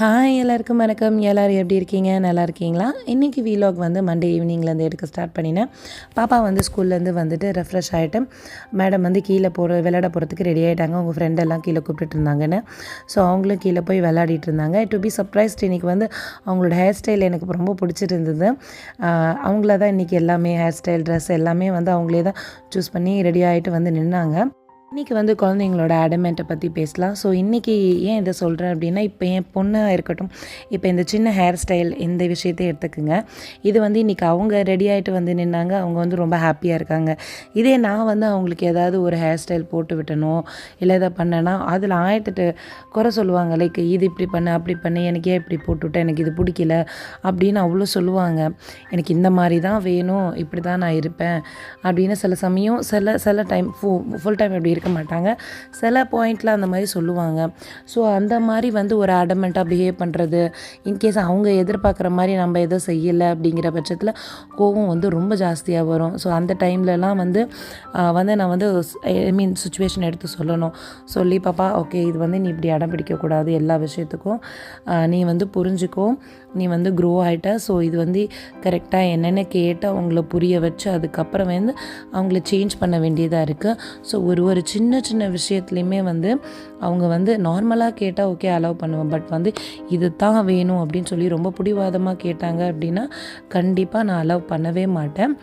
Hi எல்லாருக்கும் வணக்கம். எல்லோரும் எப்படி இருக்கீங்க? நல்லா இருக்கீங்களா? இன்றைக்கி வீலாக் வந்து மண்டே ஈவினிங்லேருந்து எடுக்க ஸ்டார்ட் பண்ணினேன். பாப்பா வந்து ஸ்கூல்லேருந்து வந்துட்டு ரெஃப்ரெஷ் ஆகிட்டு மேடம் வந்து கீழே விளையாட போகிறதுக்கு ரெடி ஆகிட்டாங்க. அவங்க ஃப்ரெண்டெல்லாம் கீழே கூப்பிட்டுட்டு இருந்தாங்கன்னு. ஸோ அவங்களும் கீழே போய் விளையாடிட்டு இருந்தாங்க. டு பி சர்ப்ரைஸ்ட் இன்றைக்கி வந்து அவங்களோட ஹேர் ஸ்டைல் எனக்கு ரொம்ப பிடிச்சிட்டு இருந்தது. அவங்கள தான் இன்றைக்கி எல்லாமே ஹேர் ஸ்டைல், ட்ரெஸ் எல்லாமே வந்து அவங்களே தான் சூஸ் பண்ணி ரெடி ஆகிட்டு வந்து நின்னாங்க. இன்றைக்கி வந்து குழந்தைங்களோட அடமெண்ட்டை பற்றி பேசலாம். ஸோ இன்றைக்கி ஏன் இதை சொல்கிறேன் அப்படின்னா, இப்போ என் பொண்ணாக இருக்கட்டும், இப்போ இந்த சின்ன ஹேர் ஸ்டைல் இந்த விஷயத்தை எடுத்துக்குங்க. இது வந்து இன்றைக்கி அவங்க ரெடி ஆகிட்டு வந்து நின்னாங்க. அவங்க வந்து ரொம்ப ஹாப்பியாக இருக்காங்க. இதே நான் வந்து அவங்களுக்கு ஏதாவது ஒரு ஹேர் ஸ்டைல் போட்டு விட்டனோ இல்லை எதை பண்ணேன்னா அதில் ஆயிரத்தெட்டு குறை சொல்லுவாங்க. லைக் இது இப்படி பண்ண அப்படி பண்ணி எனக்கு ஏன் இப்படி போட்டுவிட்டேன், எனக்கு இது பிடிக்கல அப்படின்னு அவ்வளோ சொல்லுவாங்க. எனக்கு இந்த மாதிரி தான் வேணும், இப்படி தான் நான் இருப்பேன் அப்படின்னு சில சமயம் சில டைம் ஃபுல் டைம் எப்படி இருக்க மாட்டாங்க. சில பாயிண்டில் அந்த மாதிரி சொல்லுவாங்க. ஸோ அந்த மாதிரி வந்து ஒரு அடமெண்ட்டாக பிஹேவ் பண்ணுறது, இன்கேஸ் அவங்க எதிர்பார்க்குற மாதிரி நம்ம எதுவும் செய்யலை அப்படிங்கிற பட்சத்தில் கோபம் வந்து ரொம்ப ஜாஸ்தியாக வரும். ஸோ அந்த டைம்லலாம் வந்து நான் வந்து சுச்சுவேஷன் எடுத்து சொல்லணும். சொல்லி பாப்பா ஓகே இது வந்து நீ இப்படி அடம் பிடிக்கக்கூடாது, எல்லா விஷயத்துக்கும் நீ வந்து புரிஞ்சுக்கோ, நீ வந்து க்ரோ ஆகிட்ட. ஸோ இது வந்து கரெக்டாக என்னென்ன கேட்டு அவங்கள புரிய வச்சு அதுக்கப்புறம் வந்து அவங்கள சேஞ்ச் பண்ண வேண்டியதாக இருக்குது. ஸோ ஒரு சின்ன சின்ன விஷயத்துலையுமே வந்து அவங்க வந்து நார்மலாக கேட்டால் ஓகே அலோவ் பண்ணுவேன். பட் வந்து இது தான் வேணும் அப்படின்னு சொல்லி ரொம்ப பிடிவாதமாக கேட்டாங்க அப்படின்னா கண்டிப்பாக நான் அலோவ் பண்ணவே மாட்டேன்.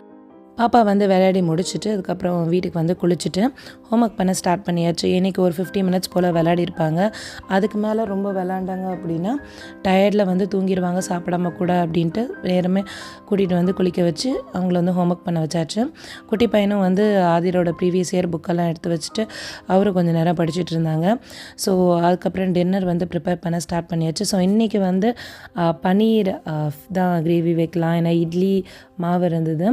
பாப்பா வந்து விளையாடி முடிச்சுட்டு அதுக்கப்புறம் வீட்டுக்கு வந்து குளிச்சுட்டு ஹோம்ஒர்க் பண்ண ஸ்டார்ட் பண்ணியாச்சு. இன்றைக்கி ஒரு 50 மினிட்ஸ் போல் விளையாடிருப்பாங்க. அதுக்கு மேலே ரொம்ப விளாண்டாங்க அப்படின்னா டயர்டில் வந்து தூங்கிடுவாங்க சாப்பிடாம கூட அப்படின்ட்டு நேரமே கூட்டிகிட்டு வந்து குளிக்க வச்சு அவங்கள வந்து ஹோம்ஒர்க் பண்ண வச்சாச்சு. குட்டி பையனும் வந்து ஆதிரோட ப்ரீவியஸ் இயர் புக்கெல்லாம் எடுத்து வச்சுட்டு அவரும் கொஞ்சம் நேரம் படிச்சுட்டு இருந்தாங்க. ஸோ அதுக்கப்புறம் டின்னர் வந்து ப்ரிப்பேர் பண்ண ஸ்டார்ட் பண்ணியாச்சு. ஸோ இன்றைக்கி வந்து பன்னீர் தான் கிரேவி வைக்கலாம். ஏன்னா இட்லி மாவு இருந்தது.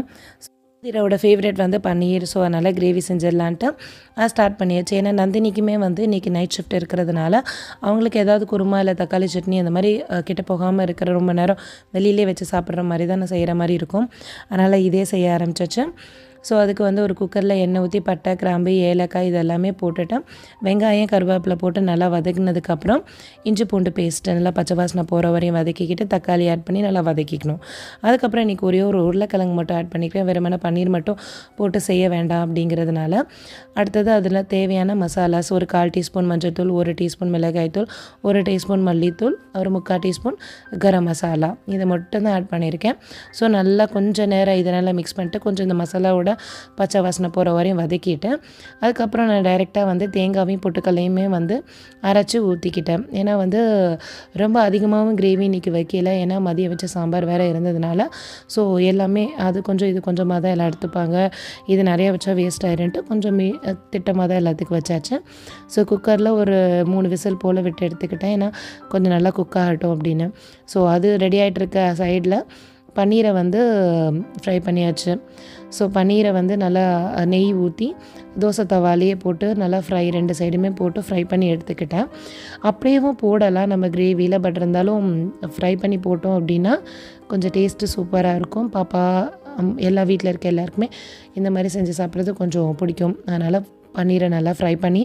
இதோட ஃபேவரட் வந்து பன்னீர். ஸோ அதனால் கிரேவி செஞ்சிடலான்ட்டு ஸ்டார்ட் பண்ணியாச்சு. ஏன்னா நந்தினிக்குமே வந்து இன்றைக்கி நைட் ஷிஃப்ட் இருக்கிறதுனால அவங்களுக்கு ஏதாவது குருமா இல்லை தக்காளி சட்னி அந்த மாதிரி கிட்ட போகாமல் இருக்கிற ரொம்ப நேரம் வெளியிலே வச்சு சாப்பிட்ற மாதிரி தான் நான் செய்கிற மாதிரி இருக்கும். அதனால் இதே செய்ய ஆரம்பிச்சாச்சு. ஸோ அதுக்கு வந்து ஒரு குக்கரில் எண்ணெய் ஊற்றி பட்டை, கிராம்பு, ஏலக்காய் இதெல்லாமே போட்டுட்டு வெங்காயம், கருவேப்பிலை போட்டு நல்லா வதக்கினதுக்கப்புறம் இஞ்சி பூண்டு பேஸ்ட்டு நல்லா பச்சை வாசனை போகிற வரையும் வதக்கிக்கிட்டு தக்காளி ஆட் பண்ணி நல்லா வதக்கிக்கணும். அதுக்கப்புறம் இன்றைக்கி ஒரே ஒரு உருளைக்கிழங்கு மட்டும் ஆட் பண்ணிக்கிறேன். வெறுமனே பன்னீர் மட்டும் போட்டு செய்ய வேண்டாம் அப்படிங்கிறதுனால. அடுத்தது அதில் தேவையான மசாலாஸ் ஒரு 1/4 டீஸ்பூன் மஞ்சள்தூள், 1 டீஸ்பூன் மிளகாய்த்தூள், 1 டீஸ்பூன் மல்லித்தூள், ஒரு 3/4 டீஸ்பூன் கரம் மசாலா இதை மட்டும் தான் ஆட் பண்ணியிருக்கேன். ஸோ நல்லா கொஞ்சம் நேரம் இதை நல்லா மிக்ஸ் பண்ணிட்டு கொஞ்சம் இந்த மசாலாவோட பச்சை வாசனை போகிற வரையும் வதக்கிட்டு அதுக்கப்புறம் நான் டைரெக்டாக வந்து தேங்காவையும் பொட்டுக்கல்லையுமே வந்து அரைச்சி ஊற்றிக்கிட்டேன். ஏன்னா வந்து ரொம்ப அதிகமாகவும் கிரேவி இன்றைக்கி வைக்கல. ஏன்னா மதியம் வச்ச சாம்பார் வேறு இருந்ததுனால. ஸோ எல்லாமே அது கொஞ்சம் இது கொஞ்சமாக தான் எல்லாம் எடுத்துப்பாங்க. இது நிறையா வச்சா வேஸ்ட் ஆயிருன்ட்டு கொஞ்சம் திட்டமாக தான் எல்லாத்துக்கும் வச்சாச்சு. ஸோ குக்கரில் ஒரு 3 விசில் போல் விட்டு எடுத்துக்கிட்டேன். ஏன்னா கொஞ்சம் நல்லா குக் ஆகட்டும் அப்படின்னு. ஸோ அது ரெடி ஆகிட்டுருக்க சைடில் பன்னீரை வந்து ஃப்ரை பண்ணியாச்சு. ஸோ பன்னீரை வந்து நல்லா நெய் ஊற்றி தோசை தவாலேயே போட்டு நல்லா ஃப்ரை 2 சைடுமே போட்டு ஃப்ரை பண்ணி எடுத்துக்கிட்டேன். அப்படியேவும் போடலாம் நம்ம கிரேவியில். பட் இருந்தாலும் ஃப்ரை பண்ணி போட்டோம் அப்படின்னா கொஞ்சம் டேஸ்ட்டு சூப்பராக இருக்கும். பாப்பா எல்லா வீட்டில் இருக்க எல்லாருக்குமே இந்த மாதிரி செஞ்சு சாப்பிட்றது கொஞ்சம் பிடிக்கும். அதனால் பன்னீரை நல்லா ஃப்ரை பண்ணி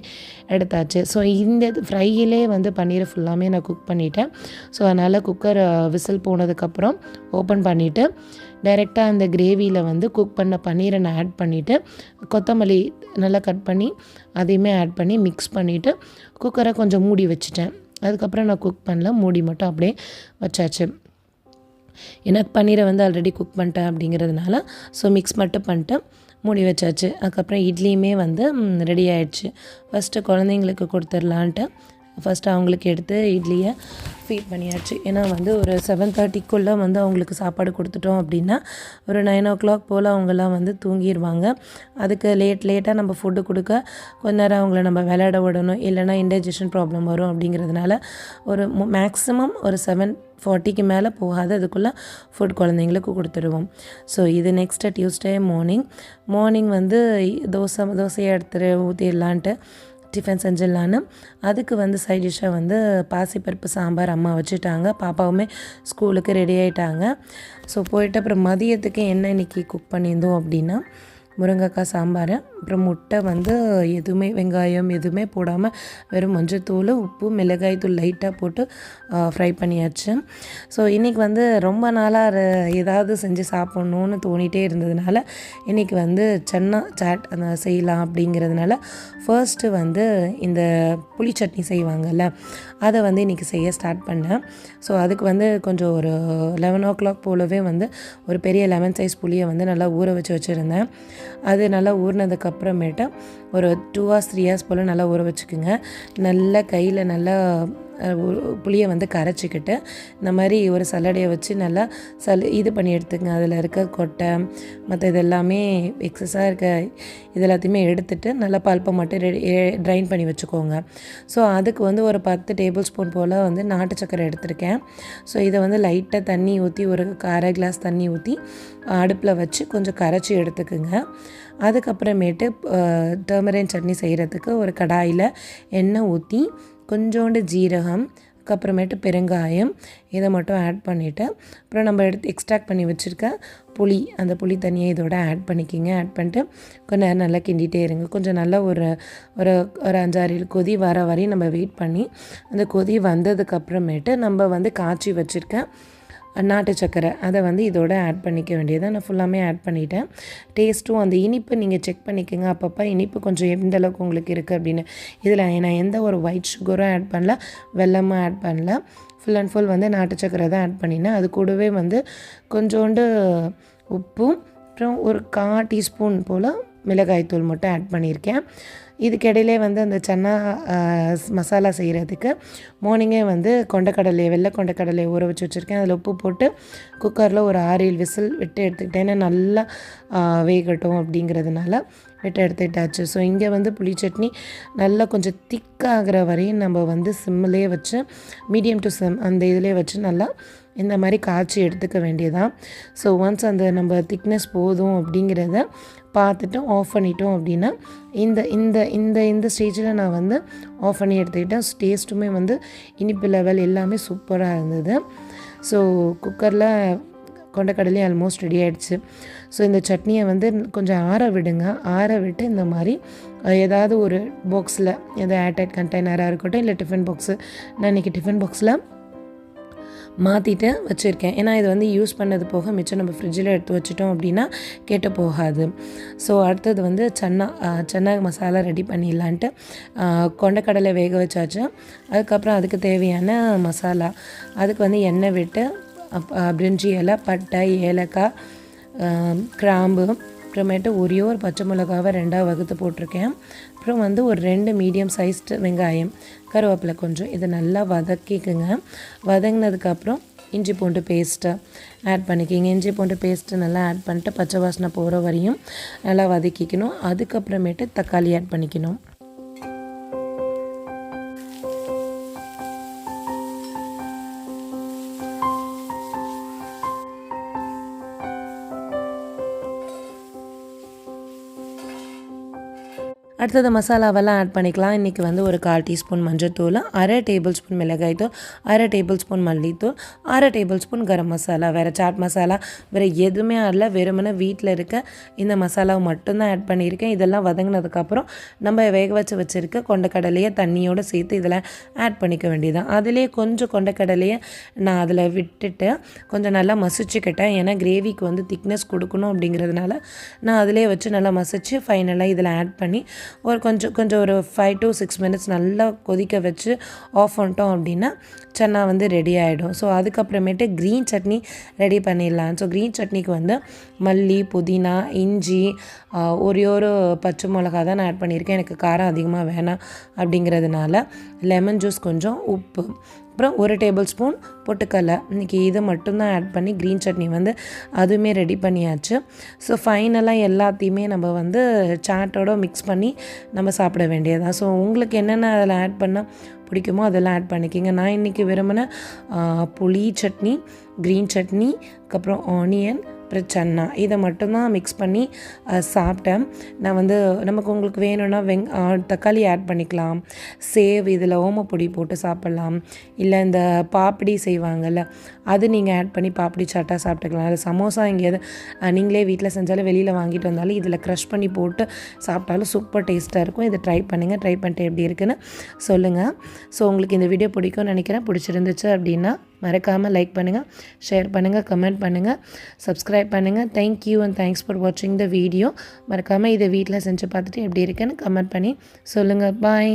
எடுத்தாச்சு. ஸோ இந்த ஃப்ரையிலே வந்து பன்னீரை ஃபுல்லாமே நான் குக் பண்ணிட்டேன். ஸோ அதனால் குக்கர் விசில் போனதுக்கப்புறம் ஓப்பன் பண்ணிவிட்டு டைரெக்டாக அந்த கிரேவியில் வந்து குக் பண்ண பன்னீரை நான் ஆட் பண்ணிவிட்டு கொத்தமல்லி நல்லா கட் பண்ணி அதையுமே ஆட் பண்ணி மிக்ஸ் பண்ணிவிட்டு குக்கரை கொஞ்சம் மூடி வச்சுட்டேன். அதுக்கப்புறம் நான் குக் பண்ணல, மூடி மட்டும் அப்படியே வச்சாச்சு. எனக்கு பன்னீரை வந்து ஆல்ரெடி குக் பண்ணிட்டேன் அப்படிங்கிறதுனால ஸோ மிக்ஸ் மட்டும் பண்ணிட்டு மூடி வச்சாச்சு. அதுக்கப்புறம் இட்லியுமே வந்து ரெடி ஆகிடுச்சு. ஃபஸ்ட்டு குழந்தைங்களுக்கு கொடுத்துடலான்ட்டு ஃபஸ்ட்டு அவங்களுக்கு எடுத்து இட்லியை ஃபீட் பண்ணியாச்சு. ஏன்னா வந்து ஒரு 7:30க்குள்ளே வந்து அவங்களுக்கு சாப்பாடு கொடுத்துட்டோம் அப்படின்னா ஒரு 9 o'clock போல் அவங்கெல்லாம் வந்து தூங்கிடுவாங்க. அதுக்கு லேட்டாக நம்ம ஃபுட்டு கொடுக்க கொஞ்ச நேரம் அவங்கள நம்ம விளையாட விடணும். இல்லைனா இன்டைஜஷன் ப்ராப்ளம் வரும் அப்படிங்கிறதுனால ஒரு மேக்ஸிமம் ஒரு 7:40க்கு மேலே போகாது அதுக்குள்ளே ஃபுட் குழந்தைங்களுக்கு கொடுத்துடுவோம். ஸோ இது நெக்ஸ்ட்டு டியூஸ்டே மார்னிங் வந்து தோசையை எடுத்துகிட்டு ஊற்றிடலான்ட்டு டிஃபன் செஞ்சிடலான்னு அதுக்கு வந்து சைட் டிஷ்ஷாக வந்து பாசிப்பருப்பு சாம்பார் அம்மா வச்சுட்டாங்க. பாப்பாவுமே ஸ்கூலுக்கு ரெடி ஆகிட்டாங்க. ஸோ போயிட்டு அப்புறம் மதியத்துக்கு என்ன இன்றைக்கி குக் பண்ணியிருந்தோம் அப்படின்னா முருங்கைக்காய் சாம்பார், அப்புறம் முட்டை வந்து எதுவுமே வெங்காயம் எதுவுமே போடாமல் வெறும் மஞ்சத்தூள் உப்பு மிளகாய் தூள் லைட்டாக போட்டு ஃப்ரை பண்ணியாச்சு. ஸோ இன்றைக்கி வந்து ரொம்ப நாளாக ஏதாவது செஞ்சு சாப்பிட்ணுன்னு தோணிகிட்டே இருந்ததுனால இன்றைக்கி வந்து சன்னா சாட் அந்த செய்யலாம் அப்படிங்கிறதுனால ஃபர்ஸ்ட்டு வந்து இந்த புளி சட்னி செய்வாங்கள்ல அதை வந்து இன்றைக்கி செய்ய ஸ்டார்ட் பண்ணேன். ஸோ அதுக்கு வந்து கொஞ்சம் ஒரு 11 o'clock போலவே வந்து ஒரு பெரிய லெமன் சைஸ் புளியை வந்து நல்லா ஊற வச்சுருந்தேன். அது நல்லா ஊறினதுக்கப்புறமேட்டு ஒரு 2 hours 3 hours போல் நல்லா ஊற வச்சுக்குங்க. நல்லா கையில் நல்லா புளியை வந்து கரைச்சிக்கிட்டு இந்த மாதிரி ஒரு சல்லடையை வச்சு நல்லா இது பண்ணி எடுத்துக்கங்க. அதில் இருக்க கொட்டை மற்ற இது எல்லாமே எக்ஸஸாக இருக்க இது எல்லாத்தையுமே எடுத்துகிட்டு நல்லா பல்ப்பை மட்டும் ட்ரைன் பண்ணி வச்சுக்கோங்க. ஸோ அதுக்கு வந்து ஒரு 10 tablespoon போல் வந்து நாட்டு சக்கரை எடுத்திருக்கேன். ஸோ இதை வந்து லைட்டாக தண்ணி ஊற்றி ஒரு அரை கிளாஸ் தண்ணி ஊற்றி அடுப்பில் வச்சு கொஞ்சம் கரைச்சி எடுத்துக்குங்க. அதுக்கப்புறமேட்டு டர்மரின் சட்னி செய்கிறதுக்கு ஒரு கடாயில் எண்ணெய் ஊற்றி கொஞ்சோண்டு ஜீரகம் அதுக்கப்புறமேட்டு பெருங்காயம் இதை மட்டும் ஆட் பண்ணிவிட்டு அப்புறம் நம்ம எக்ஸ்ட்ராக்ட் பண்ணி வச்சுருக்க புளி அந்த புளி தண்ணியை இதோட ஆட் பண்ணிக்கிங்க. ஆட் பண்ணிட்டு கொஞ்சம் நேரம் நல்லா கிண்டிகிட்டே இருங்க. கொஞ்சம் நல்லா ஒரு ஒரு ஒரு 5-6 கொதி வர வரையும் நம்ம வெயிட் பண்ணி அந்த கொதி வந்ததுக்கப்புறமேட்டு நம்ம வந்து காய்ச்சி வச்சுருக்க நாட்டு சக்கரை அதை வந்து இதோட ஆட் பண்ணிக்க வேண்டியதை நான் ஃபுல்லாமே ஆட் பண்ணிட்டேன். டேஸ்ட்டும் அந்த இனிப்பு நீங்கள் செக் பண்ணிக்கோங்க. அப்பப்போ இனிப்பு கொஞ்சம் எந்த அளவுக்கு உங்களுக்கு இருக்குது அப்படின்னு. இதில் நான் எந்த ஒரு ஒயிட் சுகரும் ஆட் பண்ணல, வெல்லமும் ஆட் பண்ணல. ஃபுல் அண்ட் ஃபுல் வந்து நாட்டு சக்கரை தான் ஆட் பண்ணினேன். அது கூடவே வந்து கொஞ்சோண்டு உப்பும் அப்புறம் ஒரு 1/4 டீஸ்பூன் போல் மிளகாய்த்தூள் மட்டும் ஆட் பண்ணியிருக்கேன். இதுக்கிடையிலே வந்து அந்த சன்னா மசாலா செய்கிறதுக்கு மார்னிங்கே வந்து வெள்ளை கொண்டக்கடலையை ஊற வச்சு வச்சுருக்கேன். அதில் உப்பு போட்டு குக்கரில் ஒரு 6-7 விசில் விட்டு எடுத்துக்கிட்டேன். நல்லா வேகட்டும் அப்படிங்கிறதுனால விட்டு எடுத்துக்கிட்டாச்சு. ஸோ இங்கே வந்து புளி சட்னி நல்லா கொஞ்சம் திக்காகிற வரையும் நம்ம வந்து சிம்மிலே வச்சு மீடியம் டு சிம் அந்த இதிலே வச்சு நல்லா இந்த மாதிரி காய்ச்சி எடுத்துக்க வேண்டியதான். ஸோ ஒன்ஸ் அந்த நம்ம திக்னஸ் போதும் அப்படிங்கிறத பார்த்துட்டு ஆஃப் பண்ணிட்டோம் அப்படின்னா இந்த இந்த இந்த இந்த ஸ்டேஜில் நான் வந்து ஆஃப் பண்ணி எடுத்துக்கிட்டேன். டேஸ்ட்டுமே வந்து இனிப்பு லெவல் எல்லாமே சூப்பராக இருந்தது. ஸோ குக்கரில் கொண்டக்கடலையும் ஆல்மோஸ்ட் ரெடி ஆகிடுச்சு. ஸோ இந்த சட்னியை வந்து கொஞ்சம் ஆற விடுங்க. ஆற விட்டு இந்த மாதிரி ஏதாவது ஒரு பாக்ஸில் ஏதாவது ஏர்டைட் கண்டெய்னராக இருக்கட்டும் இல்லை டிஃபன் பாக்ஸு, நான் இன்றைக்கி டிஃபன் பாக்ஸில் மாற்றிட்டு வச்சுருக்கேன். ஏன்னா இது வந்து யூஸ் பண்ணது போக மிச்சம் நம்ம ஃப்ரிட்ஜில் எடுத்து வச்சிட்டோம் அப்படின்னா கெட்டு போகாது. ஸோ அடுத்தது வந்து சன்னா மசாலா ரெடி பண்ணிடலான்ட்டு கொண்டக்கடலை வேக வச்சாச்சு. அதுக்கப்புறம் அதுக்கு தேவையான மசாலா அதுக்கு வந்து எண்ணெய் விட்டு பிரிஞ்சி இலை, பட்டை, ஏலக்காய், கிராம்பு, அப்புறமேட்டு ஒரே ஒரு பச்சை மிளகாவை 2ஆக வகுத்து போட்டிருக்கேன். அப்புறம் வந்து ஒரு 2 மீடியம் சைஸ்டு வெங்காயம், கருவேப்பிலை கொஞ்சம் இதை நல்லா வதக்கிக்குங்க. வதங்கினதுக்கப்புறம் இஞ்சி பூண்டு பேஸ்ட்டு ஆட் பண்ணிக்கிங்க. இஞ்சி பூண்டு பேஸ்ட்டு நல்லா ஆட் பண்ணிட்டு பச்சை வாசனை போகிற வரையும் நல்லா வதக்கிக்கணும். அதுக்கப்புறமேட்டு தக்காளி ஆட் பண்ணிக்கணும். அடுத்தது மசாலாவெல்லாம் ஆட் பண்ணிக்கலாம். இன்றைக்கி வந்து ஒரு 1/4 டீஸ்பூன் மஞ்சள்தூள், 1/2 டேபிள்ஸ்பூன் மிளகாய்த்தூள், 1/2 டேபிள்ஸ்பூன் மல்லித்தூள், 1/2 டேபிள்ஸ்பூன் கரம் மசாலா, வேறு சாட் மசாலா வேறு எதுவுமே ஆடல. வெறுமனே வீட்டில் இருக்க இந்த மசாலாவை மட்டும்தான் ஆட் பண்ணியிருக்கேன். இதெல்லாம் வதங்கினதுக்கப்புறம் நம்ம வேக வச்சுருக்க கொண்டக்கடலையை தண்ணியோடு சேர்த்து இதில் ஆட் பண்ணிக்க வேண்டியதான். அதிலே கொஞ்சம் கொண்டக்கடலையை நான் அதில் விட்டுட்டு கொஞ்சம் நல்லா மசிச்சுக்கிட்டேன். ஏன்னா கிரேவிக்கு வந்து திக்னஸ் கொடுக்கணும் அப்படிங்கிறதுனால நான் அதிலே வச்சு நல்லா மசிச்சு ஃபைனலாக இதில் ஆட் பண்ணி ஒரு கொஞ்சம் ஒரு 5 to 6 minutes நல்லா கொதிக்க வச்சு ஆஃப் பண்ணிட்டோம் அப்படின்னா சன்னா வந்து ரெடி ஆகிடும். ஸோ அதுக்கப்புறமேட்டு க்ரீன் சட்னி ரெடி பண்ணிடலாம். ஸோ க்ரீன் சட்னிக்கு வந்து மல்லி, புதினா, இஞ்சி, ஒரே ஒரு பச்சை மிளகா தான் நான் ஆட் பண்ணியிருக்கேன். எனக்கு காரம் அதிகமாக வேணாம் அப்படிங்கிறதுனால லெமன் ஜூஸ், கொஞ்சம் உப்பு, அப்புறம் 1 டேபிள்ஸ்பூன் பொட்டுக்கடலை. இன்றைக்கி இதை மட்டும்தான் ஆட் பண்ணி க்ரீன் சட்னி வந்து அதுவுமே ரெடி பண்ணியாச்சு. ஸோ ஃபைனலாக எல்லாத்தையுமே நம்ம வந்து சாட்டோட மிக்ஸ் பண்ணி நம்ம சாப்பிட வேண்டியதான். ஸோ உங்களுக்கு என்னென்ன அதில் ஆட் பண்ணால் பிடிக்குமோ அதெல்லாம் ஆட் பண்ணிக்கிங்க. நான் இன்றைக்கி விரும்பின புளி சட்னி, க்ரீன் சட்னி, அதுக்கப்புறம் ஆனியன், அப்புறம் சன்னா இதை மட்டும்தான் மிக்ஸ் பண்ணி சாப்பிட்டேன். நான் வந்து நமக்கு உங்களுக்கு வேணும்னா தக்காளி ஆட் பண்ணிக்கலாம், சேவ் இதில் ஓமப்பொடி போட்டு சாப்பிட்லாம், இல்லை இந்த பாப்படி செய்வாங்கள்ல அது நீங்கள் ஆட் பண்ணி பாப்படி சாட்டா சாப்பிட்டுக்கலாம். அது சமோசா எங்கேயாவது நீங்களே வீட்டில் செஞ்சாலும் வெளியில் வாங்கிட்டு வந்தாலும் இதில் க்ரஷ் பண்ணி போட்டு சாப்பிட்டாலும் சூப்பர் டேஸ்ட்டாக இருக்கும். இதை ட்ரை பண்ணுங்கள். ட்ரை பண்ணிட்டு எப்படி இருக்குன்னு சொல்லுங்கள். ஸோ உங்களுக்கு இந்த வீடியோ பிடிக்கும்னு நினைக்கிறேன். பிடிச்சிருந்துச்சு அப்படின்னா மறக்காமல் லைக் பண்ணுங்கள், ஷேர் பண்ணுங்கள், கமெண்ட் பண்ணுங்கள், சப்ஸ்கிரைப் பண்ணுங்கள். தேங்க்யூ அண்ட் தேங்க்ஸ் ஃபார் வாட்சிங் த வீடியோ. மறக்காமல் இதை வீட்டில் செஞ்சு பார்த்துட்டு எப்படி இருக்குன்னு கமெண்ட் பண்ணி சொல்லுங்கள். பாய்.